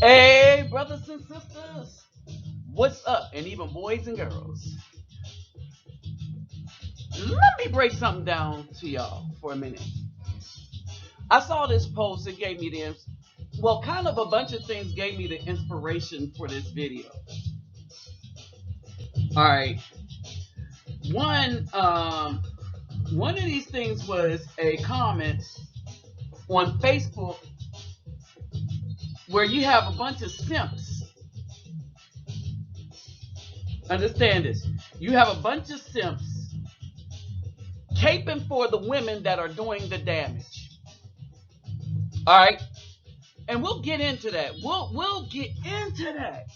Hey, brothers and sisters, what's up? And even boys and girls. Let me break something down to y'all for a minute. I saw this post, it gave me well, kind of a bunch of things gave me the inspiration for this video. All right. One, um, one of these things was a comment on Facebook where you have a bunch of simps. Understand this. You have a bunch of simps caping for the women that are doing the damage. All right. And we'll get into that. We'll get into that.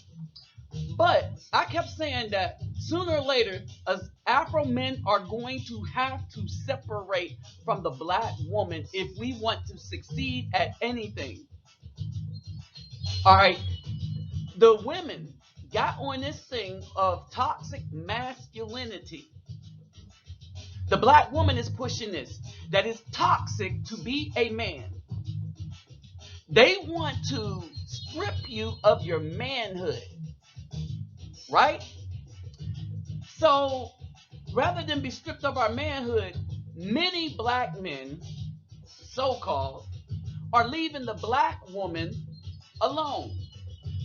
But I kept saying that sooner or later, as Afro men are going to have to separate from the black woman if we want to succeed at anything. All right. The women got on this thing of toxic masculinity. The black woman is pushing this, that it's toxic to be a man. They want to strip you of your manhood, right? So rather than be stripped of our manhood, many black men, so-called, are leaving the black woman alone.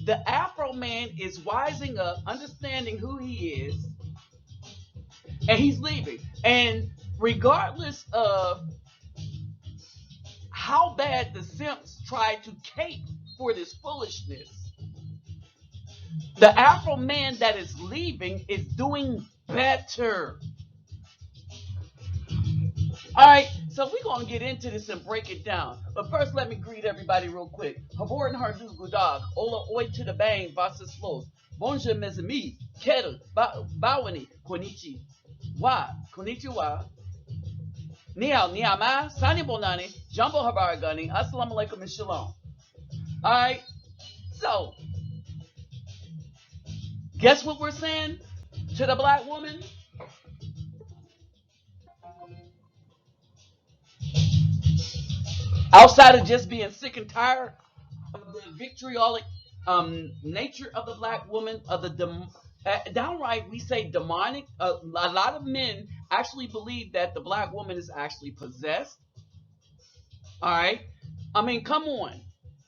The Afro man is wising up, understanding who he is, and he's leaving. And regardless of how bad the simps try to cape for this foolishness, the Afro man that is leaving is doing better. All right, so we're going to get into this and break it down. But first, let me greet everybody real quick. Habor and Hardu Gudag, Ola Oi to the Bang, Vasa Slows, Bonjour mes amis, Kettle, Bawani, Konichi, Wa, Konnichiwa, Niao, Niama, Sani Bonani, Jumbo Habaragani, Assalamu alaikum and Shalom. All right, so guess what we're saying to the black woman? Outside of just being sick and tired of the vitriolic nature of the black woman, of the downright we say demonic. A lot of men actually believe that the black woman is actually possessed. All right, I mean, come on,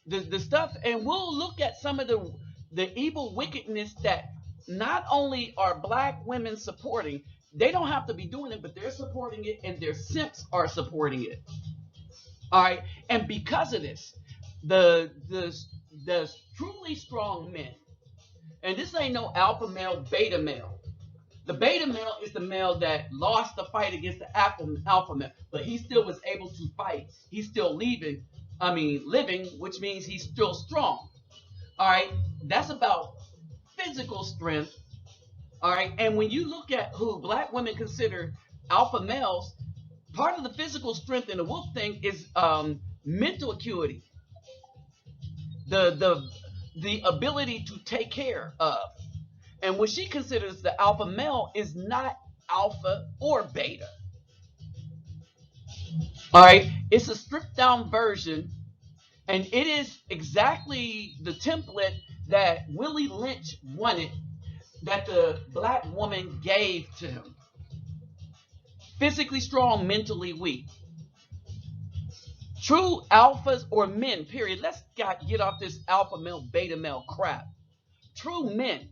the stuff, and we'll look at some of the evil wickedness that not only are black women supporting. They don't have to be doing it, but they're supporting it, and their simps are supporting it. All right, and because of this, the truly strong men, and this ain't no alpha male, beta male. The beta male is the male that lost the fight against the alpha male, but he still was able to fight. He's still leaving. I mean, living, which means he's still strong. All right, that's about physical strength. All right, and when you look at who black women consider alpha males, part of the physical strength in the wolf thing is mental acuity, the ability to take care of. And what she considers the alpha male is not alpha or beta. All right, it's a stripped down version, and it is exactly the template that Willie Lynch wanted, that the black woman gave to him. Physically strong, mentally weak. True alphas or men, period. Let's get off this alpha male, beta male crap. True men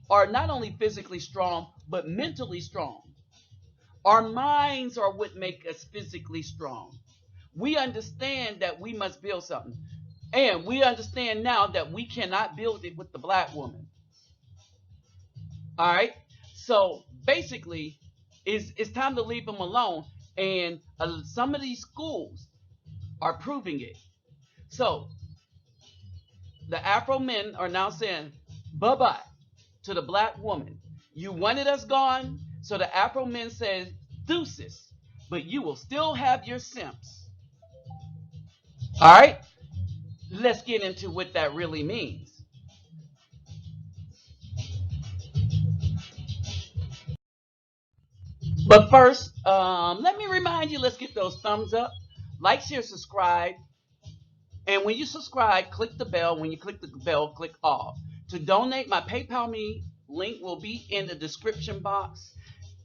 are not only physically strong, but mentally strong. Our minds are what make us physically strong. We understand that we must build something. And we understand now that we cannot build it with the black woman. All right? So basically, it's time to leave them alone. And some of these schools are proving it. So the Afro men are now saying bye-bye to the black woman. You wanted us gone, so the Afro men said deuces, but you will still have your simps. All right, let's get into what that really means. But first, let me remind you, let's get those thumbs up, like, share, subscribe, And when you subscribe, click the bell. When you click the bell, click all. To donate, my PayPal me link will be in the description box.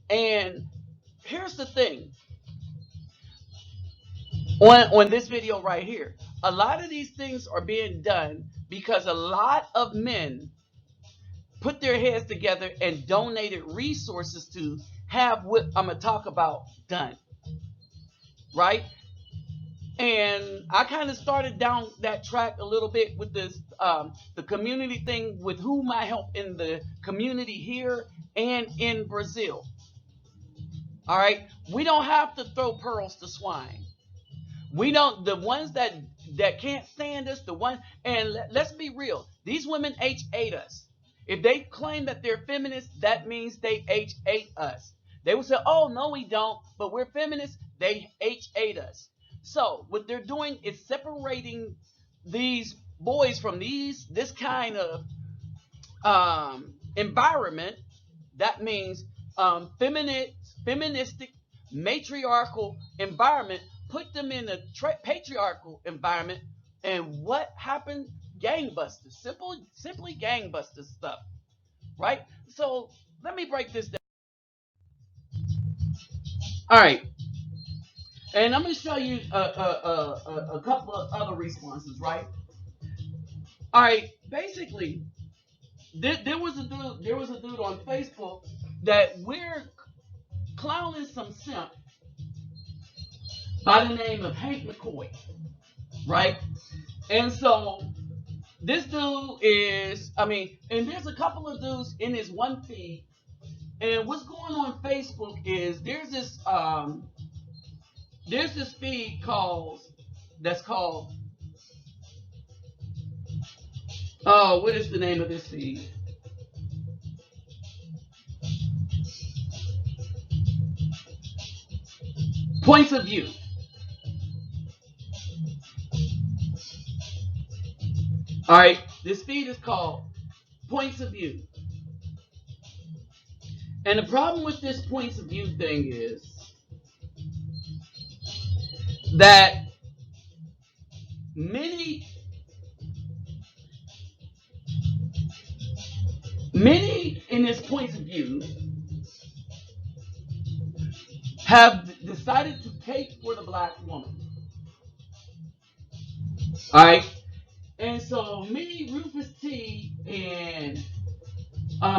And here's the thing on this video right here. A lot of these things are being done because a lot of men put their heads together and donated resources to have what I'm going to talk about done. Right? And I kind of started down that track a little bit with this, the community thing with whom I help in the community here and in Brazil. All right. We don't have to throw pearls to swine. We don't, the ones that can't stand us, the one, and let's be real, these women H8 us. If they claim that they're feminists, that means they H8 us. They will say, oh, no, we don't, but we're feminists. They H8 us. So what they're doing is separating these boys from this kind of environment. That means feministic, matriarchal environment. Put them in a patriarchal environment, and what happened? Gangbusters, simply gangbusters stuff, right? So let me break this down. All right, and I'm going to show you a couple of other responses, right? All right, basically, there was a dude on Facebook that we're clowning some simp by the name of Hank McCoy, right? And so this dude is, and there's a couple of dudes in his one feed. And what's going on Facebook is there's this feed that's called, oh, what is the name of this feed? Points of View. All right, this feed is called Points of View. And the problem with this Points of View thing is that many in this Points of View have decided to cape for the black woman. All right. And so me, Rufus T, and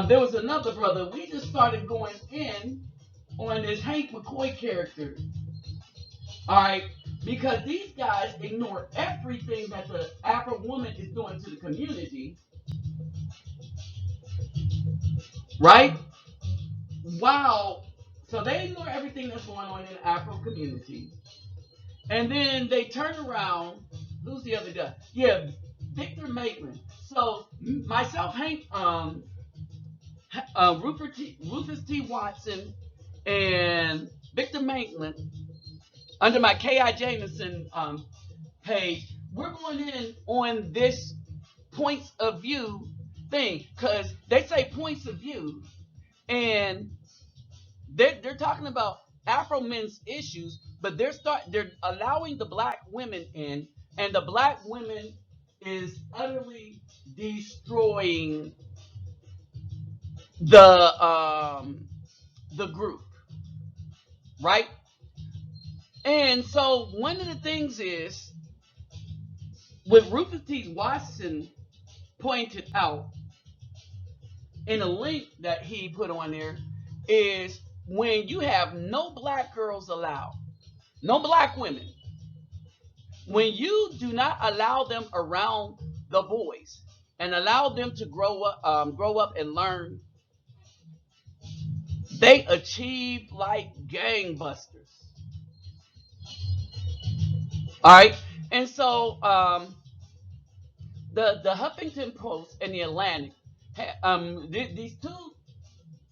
there was another brother, we just started going in on this Hank McCoy character. All right. Because these guys ignore everything that the Afro woman is doing to the community. Right? Wow. So they ignore everything that's going on in the Afro community. And then they turn around. Who's the other guy? Yeah, Victor Maitland. So myself, Hank, Rufus T. Watson, and Victor Maitland, under my K.I. Jameson page, we're going in on this points of view thing because they say points of view, and they're talking about Afro men's issues, but they're allowing the black women in, and the black women is utterly destroying the group, right? And so one of the things is what Rufus T. Watson pointed out in a link that he put on there is when you have no black girls allowed, no black women, when you do not allow them around the boys and allow them to grow up and learn, they achieve like gangbusters. All right, and so the Huffington Post and the Atlantic, these two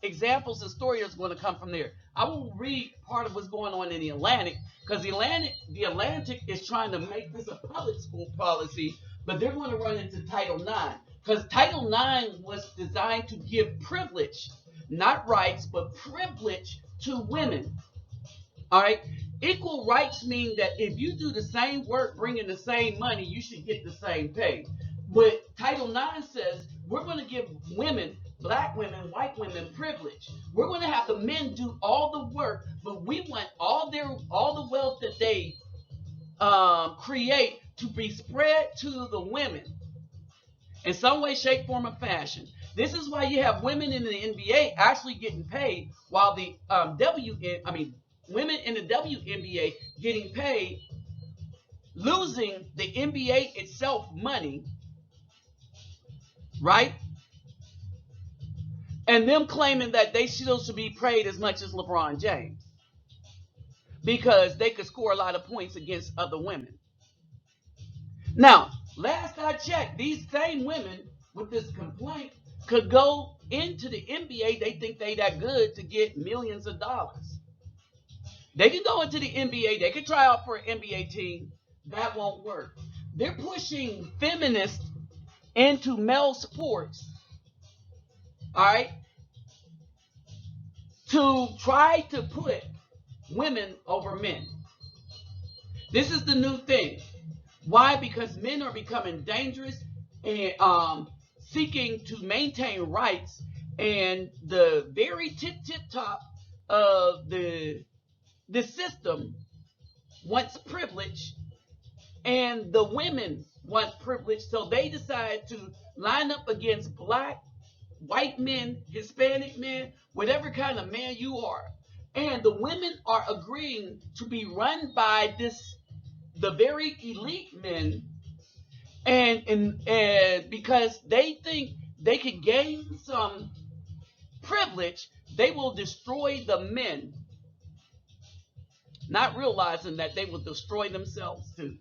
examples of story is going to come from there. I will read part of what's going on in the Atlantic because the Atlantic is trying to make this a public school policy, but they're going to run into Title IX because Title IX was designed to give privilege, not rights, but privilege to women. All right, Equal rights mean that if you do the same work, bringing the same money, you should get the same pay. But Title IX says we're going to give women, black women, white women privilege. We're going to have the men do all the work, but we want all the wealth that they create to be spread to the women in some way, shape, form, or fashion. This is why you have women in the NBA actually getting paid, while the women in the WNBA getting paid, losing the NBA itself money, right? And them claiming that they still should be paid as much as LeBron James because they could score a lot of points against other women. Now, last I checked, these same women with this complaint could go into the NBA. They think they that good to get millions of dollars. They can go into the NBA. They can try out for an NBA team. That won't work. They're pushing feminists into male sports, all right, to try to put women over men. This is the new thing. Why? Because men are becoming dangerous and seeking to maintain rights, and the very tip top of the system wants privilege, and the women want privilege, so they decide to line up against black, white men, Hispanic men, whatever kind of man you are. And the women are agreeing to be run by the very elite men, and because they think they can gain some privilege, they will destroy the men, not realizing that they will destroy themselves too.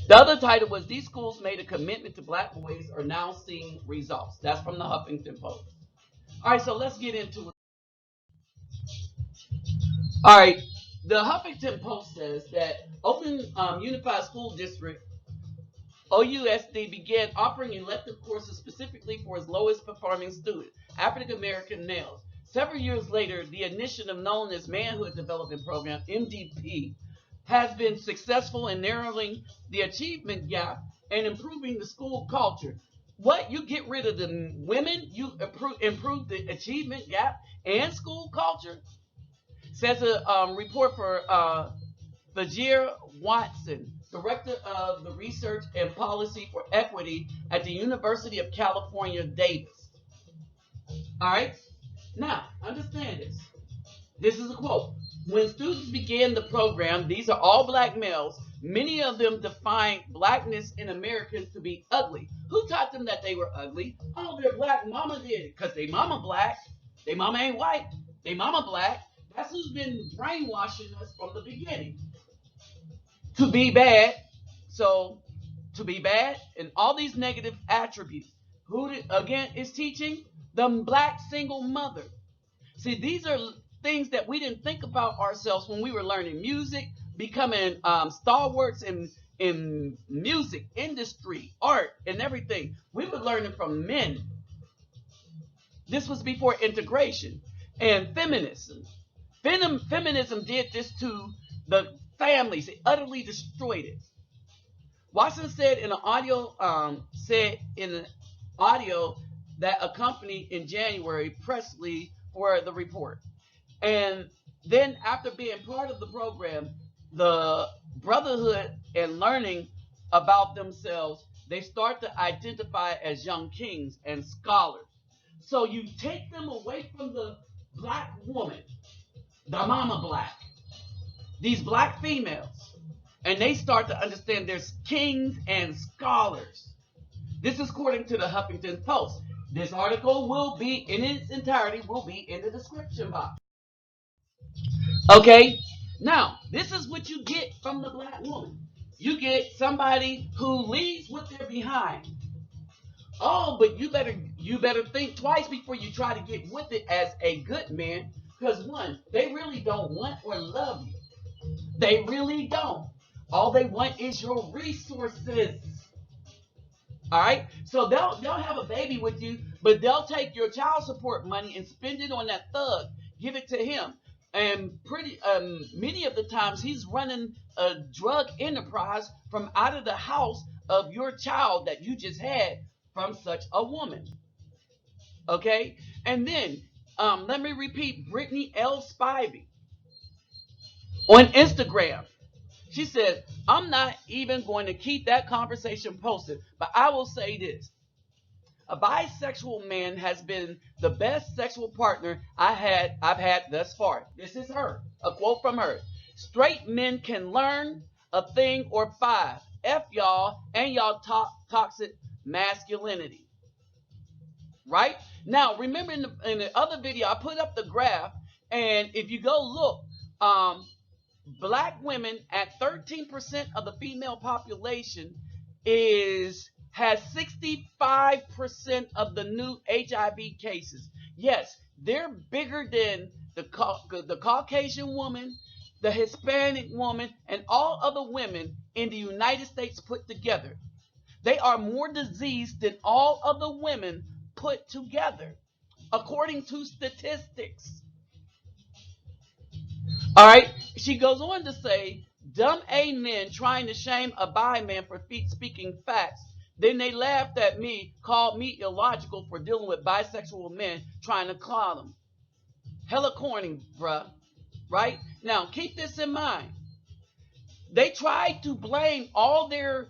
The other title was "These schools made a commitment to black boys are now seeing results." That's from the Huffington Post. All right, so let's get into it. All right, the Huffington Post says that Oakland Unified School District OUSD began offering elective courses specifically for its lowest performing students, African American males. Several years later, the initiative known as Manhood Development Program, MDP, has been successful in narrowing the achievement gap and improving the school culture. What? You get rid of the women, you improve the achievement gap and school culture? Says a report for Fajir Watson, Director of the Research and Policy for Equity at the University of California, Davis. All right? Now, understand this. This is a quote. When students began the program, these are all black males, many of them defined blackness in Americans to be ugly. Who taught them that they were ugly? Oh, their black mama did it, because they mama black. They mama ain't white. They mama black. That's who's been brainwashing us from the beginning. To be bad. So, to be bad and all these negative attributes. Who, again, is teaching? The black single mother. See, these are things that we didn't think about ourselves when we were learning music, becoming stalwarts in music, industry, art, and everything. We were learning from men. This was before integration. And feminism. Feminism did this to the families. It utterly destroyed it. Watson said in an audio that accompanied in January Presley for the report. And then after being part of the program, the brotherhood and learning about themselves, they start to identify as young kings and scholars. So you take them away from the black woman, the mama black, these black females, and they start to understand there's kings and scholars. This is according to the Huffington Post. This article will be, in its entirety, will be in the description box. Okay? Now, this is what you get from the black woman. You get somebody who leads with their behind. Oh, but you better think twice before you try to get with it as a good man. Because one, they really don't want or love you. They really don't. All they want is your resources. All right? So they'll have a baby with you, but they'll take your child support money and spend it on that thug. Give it to him. And many of the times he's running a drug enterprise from out of the house of your child that you just had from such a woman. Okay, and then let me repeat, Brittany L. Spivey on Instagram. She said, I'm not even going to keep that conversation posted, but I will say this. A bisexual man has been the best sexual partner I've had thus far. This is her, a quote from her. Straight men can learn a thing or five. F y'all and y'all toxic masculinity. Right? Now, remember in the other video, I put up the graph, and if you go look, black women at 13% of the female population has 65% of the new HIV cases. Yes, they're bigger than the Caucasian woman, the Hispanic woman, and all other women in the United States put together. They are more diseased than all other women put together, according to statistics. All right. She goes on to say, dumb A men trying to shame a bi man for speaking facts. Then they laughed at me, called me illogical for dealing with bisexual men trying to clown them. Hella corny, bruh. Right? Now, keep this in mind. They tried to blame all their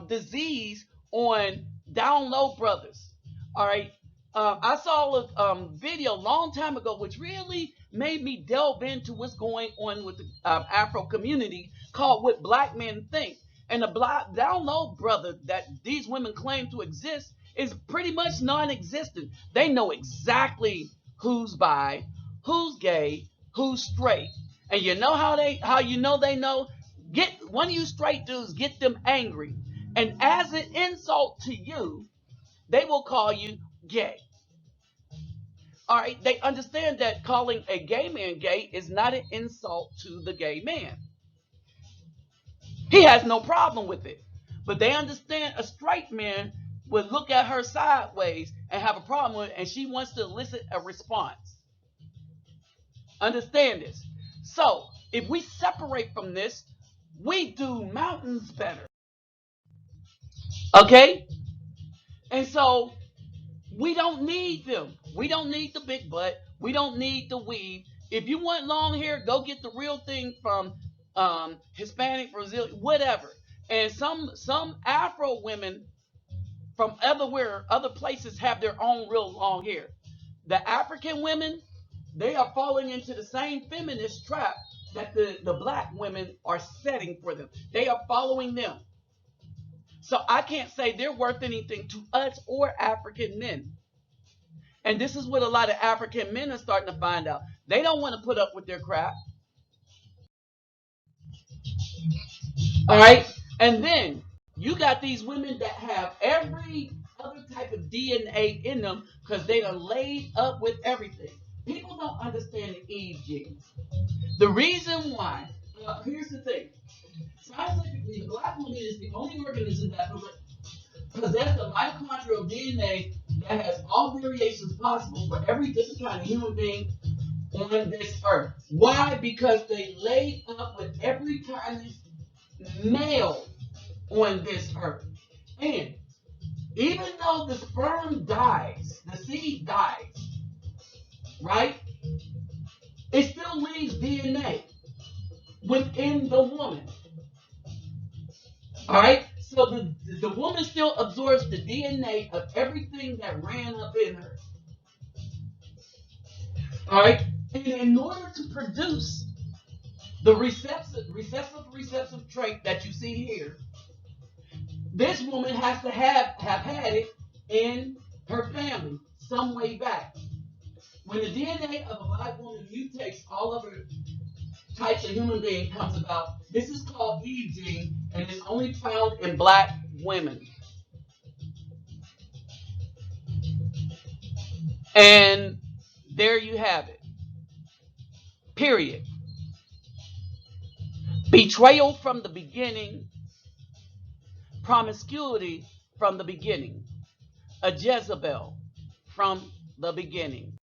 disease on down low brothers. All right. I saw a video a long time ago, which really made me delve into what's going on with the Afro community, called "What Black Men Think." And the black down low brother that these women claim to exist is pretty much non-existent. They know exactly who's bi, who's gay, who's straight, and you know how you know they know. Get one of you straight dudes, get them angry, and as an insult to you, they will call you gay. All right, they understand that calling a gay man gay is not an insult to the gay man. He has no problem with it. But they understand a straight man would look at her sideways and have a problem with it, and she wants to elicit a response. Understand this. So, if we separate from this, we do mountains better. Okay? And so, we don't need them. We don't need the big butt. We don't need the weave. If you want long hair, go get the real thing from Hispanic, Brazilian, whatever. And some Afro women from other places have their own real long hair. The African women, they are falling into the same feminist trap that the black women are setting for them. They are following them. So I can't say they're worth anything to us or African men. And this is what a lot of African men are starting to find out. They don't want to put up with their crap. All right. And then you got these women that have every other type of DNA in them because they are laid up with everything. People don't understand the Eve gene. The reason why, here's the thing. Scientifically, the black woman is the only organism that possesses the mitochondrial DNA that has all variations possible for every different kind of human being on this earth. Why? Because they laid up with every kind of male on this earth. And even though the sperm dies, the seed dies, right? It still leaves DNA within the woman. All right? So the woman still absorbs the DNA of everything that ran up in her. All right? And in order to produce the recessive trait that you see here, this woman has to have had it in her family some way back. When the DNA of a black woman mutates all of her types of human being comes about, this is called Eve gene, and it's only found in black women. And there you have it. Period. Betrayal from the beginning, promiscuity from the beginning, a Jezebel from the beginning.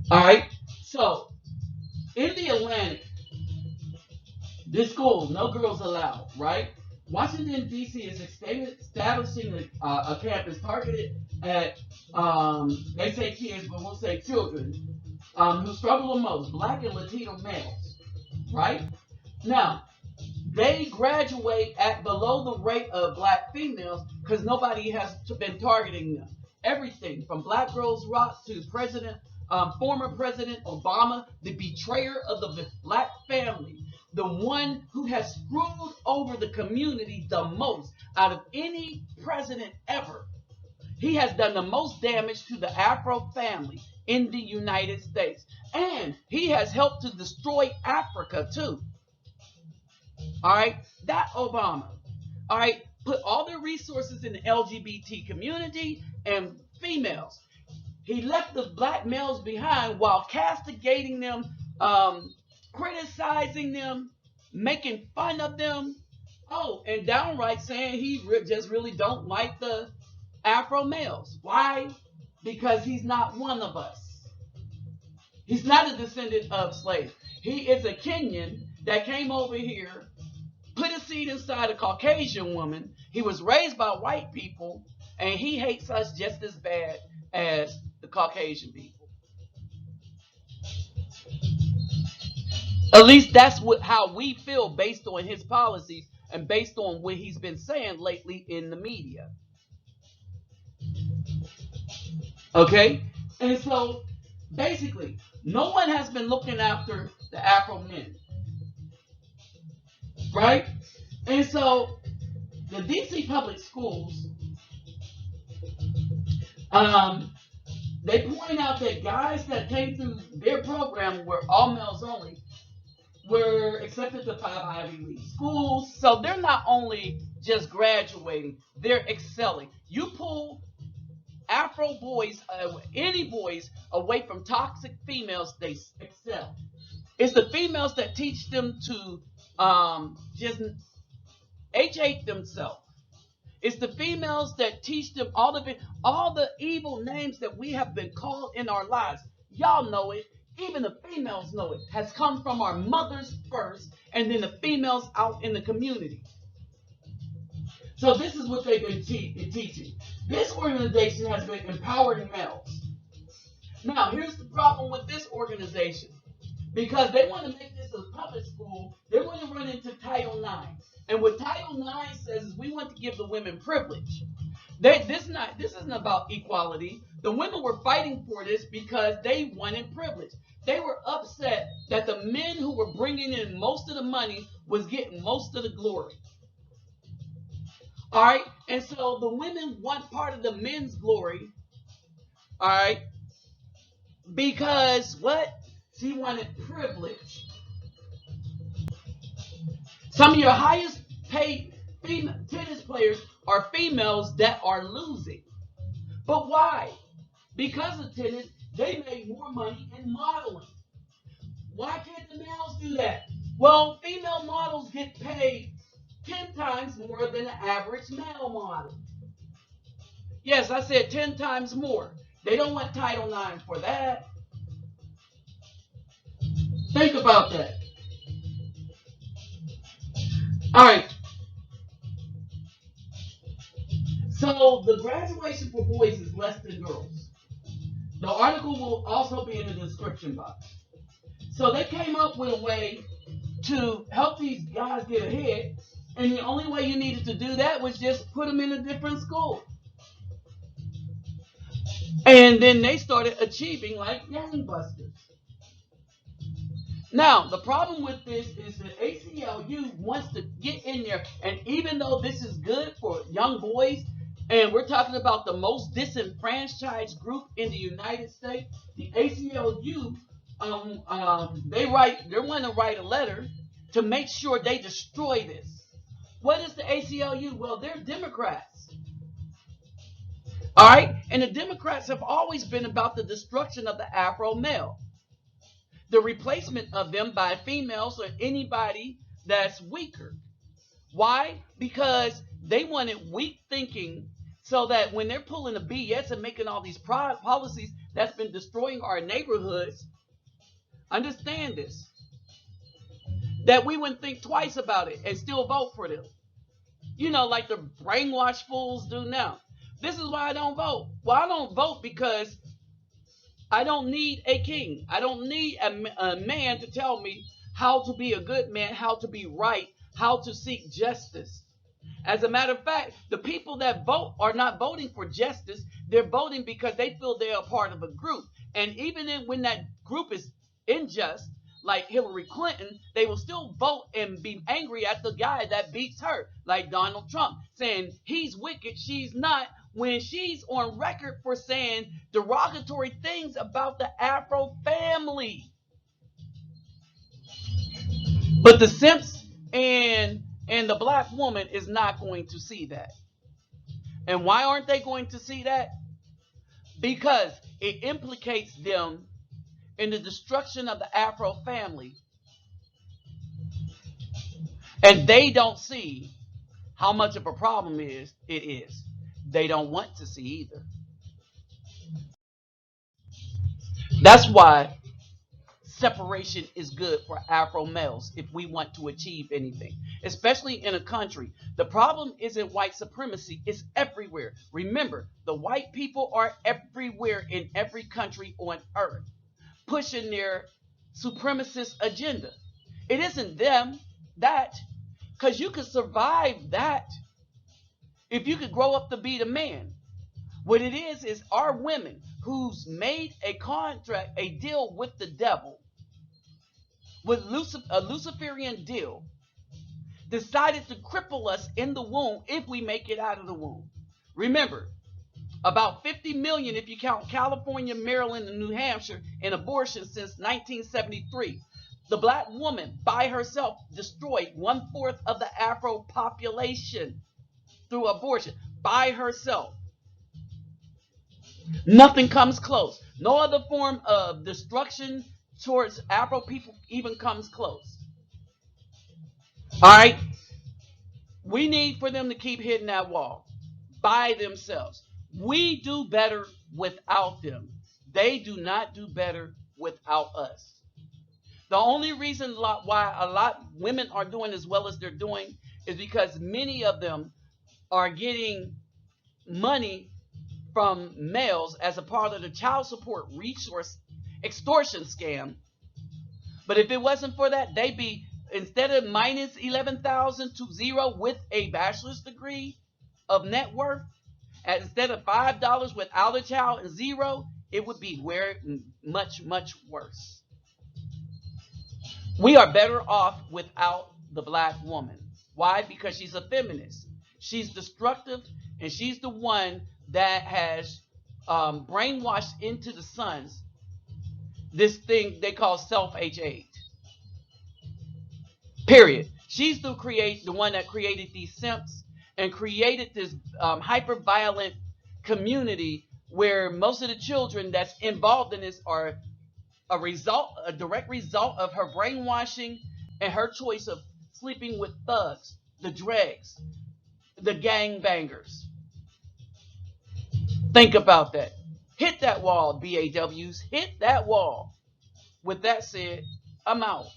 All right. So in the Atlantic, this school, no girls allowed, right? Washington, D.C. is establishing a campus targeted at, they say kids, but we'll say children, who struggle the most, black and Latino males, right? Now, they graduate at below the rate of black females because nobody has been targeting them. Everything from Black Girls Rock to former President Obama, the betrayer of the black family, the one who has screwed over the community the most out of any president ever. He has done the most damage to the Afro family in the United States. And he has helped to destroy Africa too. All right, that Obama, all right, put all their resources in the LGBT community and females. He left the black males behind while castigating them, criticizing them, making fun of them. Oh, and downright saying he just really don't like the Afro males. Why? Because he's not one of us. He's not a descendant of slaves. He is a Kenyan that came over here, put a seed inside a Caucasian woman. He was raised by white people, and he hates us just as bad as the Caucasian people. At least that's how we feel based on his policies and based on what he's been saying lately in the media. Okay? And so, basically, no one has been looking after the Afro men. Right? And so, the DC public schools, they point out that guys that came through their program were all males only, were accepted to 5 Ivy League schools. So they're not only just graduating, they're excelling. You pull Afro boys, any boys, away from toxic females, they excel. It's the females that teach them to just hate themselves. It's the females that teach them all the evil names that we have been called in our lives. Y'all know it. Even the females know it. Has come from our mothers first, and then the females out in the community. So this is what they've been teaching. This organization has been empowering males. Now, here's the problem with this organization. Because they want to make this a public school, they want to run into Title IX. And what Title IX says is we want to give the women privilege. This isn't about equality. The women were fighting for this because they wanted privilege. They were upset that the men who were bringing in most of the money was getting most of the glory. All right? And so the women want part of the men's glory. All right? Because what? She wanted privilege. Some of your highest paid tennis players are females that are losing. But why? Because of tennis, they make more money in modeling. Why can't the males do that? Well, female models get paid 10 times more than the average male model. Yes, I said 10 times more. They don't want Title IX for that. Think about that. All right. So the graduation for boys is less than girls. The article will also be in the description box. So they came up with a way to help these guys get ahead, and the only way you needed to do that was just put them in a different school. And then they started achieving like gangbusters. Now, the problem with this is that ACLU wants to get in there, and even though this is good for young boys, and we're talking about the most disenfranchised group in the United States, the ACLU, they want to write a letter to make sure they destroy this. What is the ACLU? Well, they're Democrats. All right? And the Democrats have always been about the destruction of the Afro male. The replacement of them by females or anybody that's weaker. Why? Because they wanted weak thinking so that when they're pulling the BS and making all these policies that's been destroying our neighborhoods, Understand this. That we wouldn't think twice about it and still vote for them. You know, like the brainwashed fools do now. This is why I don't vote. Well, I don't vote because I don't need a king. I don't need a man to tell me how to be a good man, how to be right, how to seek justice. As a matter of fact, the people that vote are not voting for justice. They're voting because they feel they're a part of a group. And even when that group is unjust, like Hillary Clinton, they will still vote and be angry at the guy that beats her, like Donald Trump, saying he's wicked, she's not, when she's on record for saying derogatory things about the Afro family. But the Simps and the black woman is not going to see that. And why aren't they going to see that? Because it implicates them in the destruction of the Afro family. And they don't see how much of a problem it is. They don't want to see either. That's why separation is good for Afro males if we want to achieve anything, especially in a country. The problem isn't white supremacy, it's everywhere. Remember, the white people are everywhere in every country on earth, pushing their supremacist agenda. It isn't them that, because you could survive that if you could grow up to be the man. What it is our women who's made a contract, a deal with the devil, with a Luciferian deal, decided to cripple us in the womb if we make it out of the womb. Remember, about 50 million if you count California, Maryland, and New Hampshire in abortion since 1973. The black woman by herself destroyed 1/4 of the Afro population through abortion by herself. Nothing comes close. No other form of destruction towards Afro people even comes close. All right? We need for them to keep hitting that wall by themselves. We do better without them. They do not do better without us. The only reason why a lot of women are doing as well as they're doing is because many of them are getting money from males as a part of the child support resource extortion scam. But if it wasn't for that, they'd be, instead of minus 11,000 to zero with a bachelor's degree of net worth, instead of $5 without a child and zero, it would be much, much worse. We are better off without the black woman. Why? Because she's a feminist. She's destructive, and she's the one that has brainwashed into the sons this thing they call self-hate. Period. She's the one that created these simps and created this hyper-violent community where most of the children that's involved in this are a direct result of her brainwashing and her choice of sleeping with thugs, the dregs, the gangbangers. Think about that. Hit that wall, BAWs. Hit that wall. With that said, I'm out.